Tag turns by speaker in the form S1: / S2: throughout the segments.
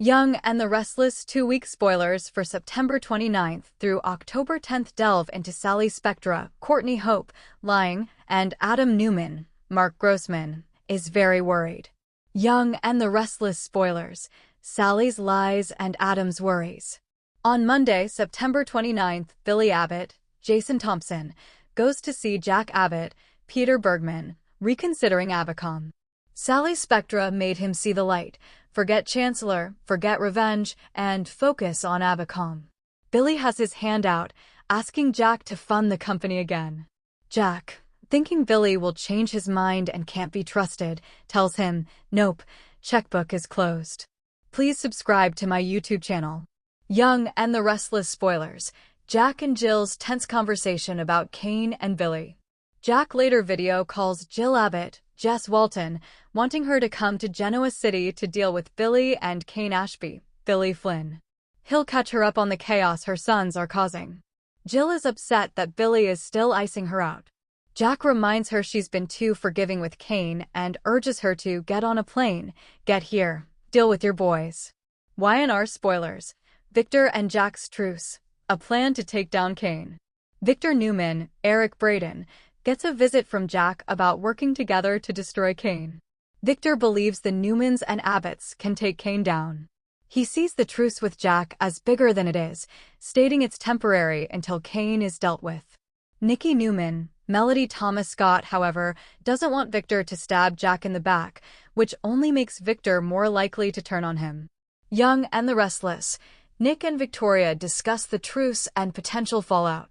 S1: Young and the Restless 2-week spoilers for September 29th through October 10th delve into Sally Spectra, Courtney Hope, lying, and Adam Newman, Mark Grossman, is very worried. Young and the Restless spoilers, Sally's lies and Adam's worries. On Monday, September 29th, Billy Abbott, Jason Thompson, goes to see Jack Abbott, Peter Bergman, reconsidering Abacom. Sally Spectra made him see the light, forget Chancellor, forget revenge, and focus on Abacom. Billy has his hand out, asking Jack to fund the company again. Jack, thinking Billy will change his mind and can't be trusted, tells him, "Nope, checkbook is closed." Please subscribe to my YouTube channel. Young and the Restless spoilers, Jack and Jill's tense conversation about Kane and Billy. Jack later video calls Jill Abbott, Jess Walton, wanting her to come to Genoa City to deal with Billy and Kane Ashby, Billy Flynn. He'll catch her up on the chaos her sons are causing. Jill is upset that Billy is still icing her out. Jack reminds her she's been too forgiving with Kane and urges her to get on a plane, get here, deal with your boys. Y&R spoilers, Victor and Jack's truce, a plan to take down Kane. Victor Newman, Eric Braden, gets a visit from Jack about working together to destroy Kane. Victor believes the Newmans and Abbotts can take Kane down. He sees the truce with Jack as bigger than it is, stating it's temporary until Kane is dealt with. Nikki Newman, Melody Thomas Scott, however, doesn't want Victor to stab Jack in the back, which only makes Victor more likely to turn on him. Young and the Restless, Nick and Victoria discuss the truce and potential fallout.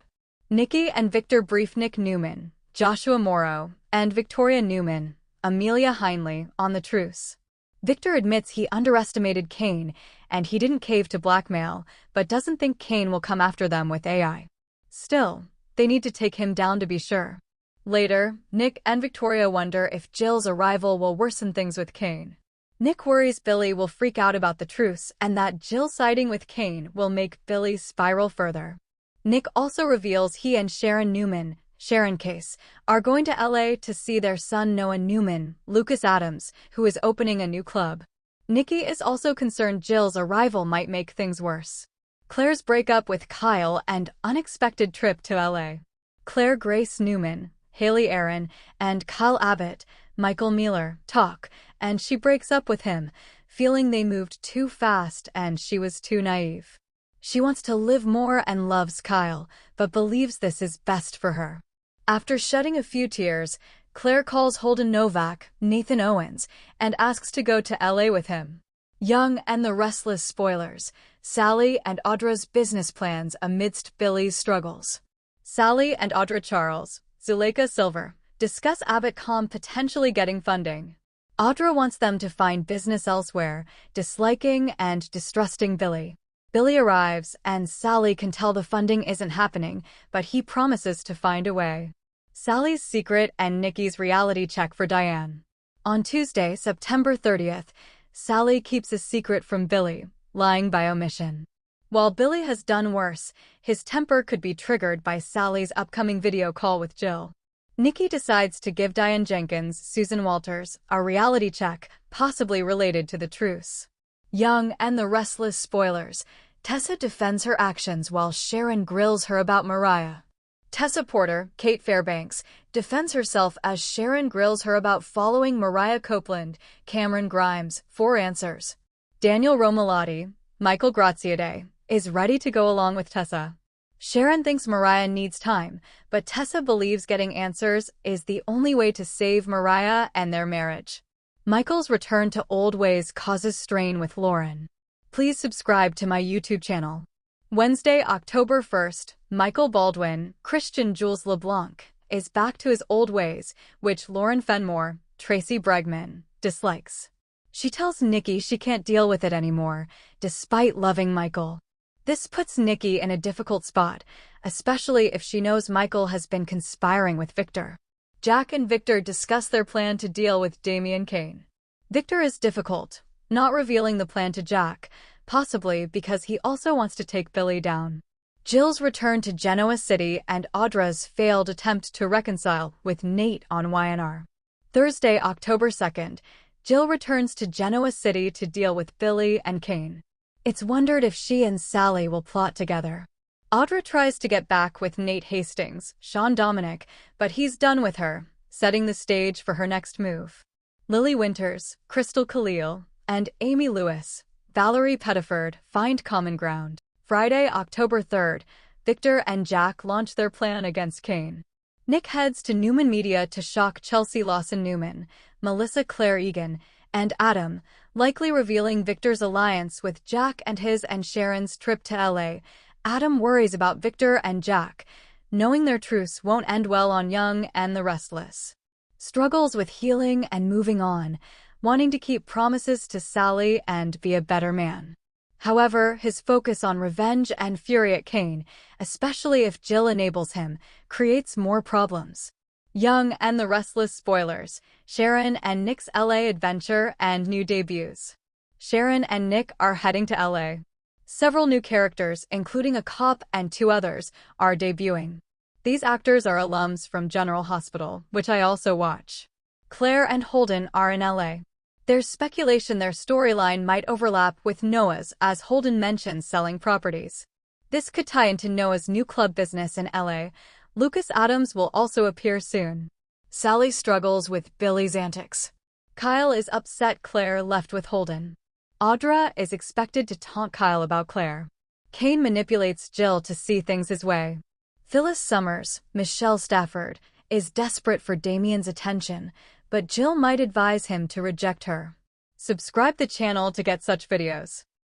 S1: Nikki and Victor brief Nick Newman, Joshua Morrow, and Victoria Newman, Amelia Heinley, on the truce. Victor admits he underestimated Kane, and he didn't cave to blackmail, but doesn't think Kane will come after them with AI. Still, they need to take him down to be sure. Later, Nick and Victoria wonder if Jill's arrival will worsen things with Kane. Nick worries Billy will freak out about the truce and that Jill siding with Kane will make Billy spiral further. Nick also reveals he and Sharon Newman, Sharon Case, are going to LA to see their son Noah Newman, Lucas Adams, who is opening a new club. Nikki is also concerned Jill's arrival might make things worse. Claire's breakup with Kyle and unexpected trip to LA. Claire Grace Newman, Haley Aaron, and Kyle Abbott, Michael Mealer, talk, and she breaks up with him, feeling they moved too fast and she was too naive. She wants to live more and loves Kyle, but believes this is best for her. After shedding a few tears, Claire calls Holden Novak, Nathan Owens, and asks to go to LA with him. Young and the Restless spoilers, Sally and Audra's business plans amidst Billy's struggles. Sally and Audra Charles, Zuleika Silver, discuss Abacom potentially getting funding. Audra wants them to find business elsewhere, disliking and distrusting Billy. Billy arrives, and Sally can tell the funding isn't happening, but he promises to find a way. Sally's secret and Nikki's reality check for Diane. On Tuesday, September 30th, Sally keeps a secret from Billy, lying by omission. While Billy has done worse, his temper could be triggered by Sally's upcoming video call with Jill. Nikki decides to give Diane Jenkins, Susan Walters, a reality check, possibly related to the truce. Young and the Restless spoilers, Tessa defends her actions while Sharon grills her about Mariah. Tessa Porter, Kate Fairbanks, defends herself as Sharon grills her about following Mariah Copeland, Cameron Grimes, for answers. Daniel Romalotti, Michael Graziadei, is ready to go along with Tessa. Sharon thinks Mariah needs time, but Tessa believes getting answers is the only way to save Mariah and their marriage. Michael's return to old ways causes strain with Lauren. Please subscribe to my YouTube channel. Wednesday, October 1st, Michael Baldwin, Christian Jules LeBlanc, is back to his old ways, which Lauren Fenmore, Tracy Bregman, dislikes. She tells Nikki she can't deal with it anymore, despite loving Michael. This puts Nikki in a difficult spot, especially if she knows Michael has been conspiring with Victor. Jack and Victor discuss their plan to deal with Damian Kane. Victor is difficult, not revealing the plan to Jack, possibly because he also wants to take Billy down. Jill's return to Genoa City and Audra's failed attempt to reconcile with Nate on Y&R. Thursday, October 2nd, Jill returns to Genoa City to deal with Billy and Kane. It's wondered if she and Sally will plot together. Audra tries to get back with Nate Hastings, Sean Dominic, but he's done with her, setting the stage for her next move. Lily Winters, Crystal Khalil, and Amy Lewis, Valerie Pettiford find common ground. Friday, October 3rd, Victor and Jack launch their plan against Kane. Nick heads to Newman Media to shock Chelsea Lawson-Newman, Melissa Claire Egan, and Adam, likely revealing Victor's alliance with Jack and his and Sharon's trip to LA. Adam worries about Victor and Jack, knowing their truce won't end well on Young and the Restless. Struggles with healing and moving on, wanting to keep promises to Sally and be a better man. However, his focus on revenge and fury at Kane, especially if Jill enables him, creates more problems. Young and the Restless spoilers, Sharon and Nick's LA adventure and new debuts. Sharon and Nick are heading to LA. Several new characters, including a cop and 2 others, are debuting. These actors are alums from General Hospital, which I also watch. Claire and Holden are in LA. There's speculation their storyline might overlap with Noah's, as Holden mentions selling properties. This could tie into Noah's new club business in LA. Lucas Adams will also appear soon. Sally struggles with Billy's antics. Kyle is upset Claire left with Holden. Audra is expected to taunt Kyle about Claire. Kane manipulates Jill to see things his way. Phyllis Summers, Michelle Stafford, is desperate for Damien's attention, but Jill might advise him to reject her. Subscribe the channel to get such videos.